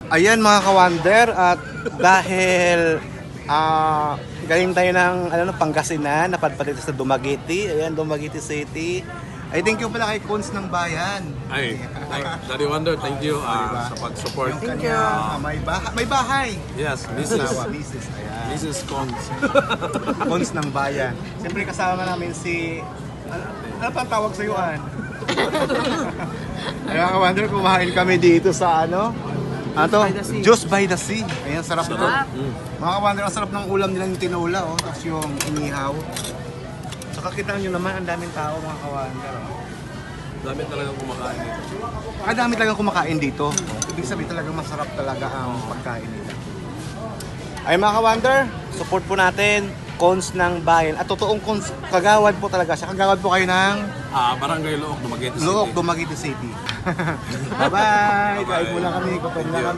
Ayan mga ka-wonder, at dahil galing tayo ng Pangasinan, napadpad dito sa Dumaguete. Ayan, Dumaguete City. Ay, thank you pala kay Cons ng Bayan. Ay, Daddy Wonder, thank you sa pag-support. Yung kanya, may bahay. Yes, Mrs. Mrs. Ayan. Mrs. Cons. Cons ng Bayan. Siyempre kasama namin si... Ano pang tawag sa yuan? Ayan mga ka-wonder, kumain kami dito sa Just by the Sea. Ayan, sarap ito. Mga ka-wonder, ang sarap ng ulam nila yung tinola, tapos yung inihaw. Saka kita nyo naman, ang daming tao mga ka-wonder. Dami talagang kumakain dito. Dami talagang kumakain dito. Ibig sabihin talagang masarap talaga ang pagkain nila. Ay mga ka-wonder, support po natin Cons ng Bayan. At totoong Cons, kagawad po talaga siya. Kagawad po kayo ng Barangay Luok, Dumaguete City. Luok, Dumaguete City. Bye-bye! Kain muna kami, kapain na kami.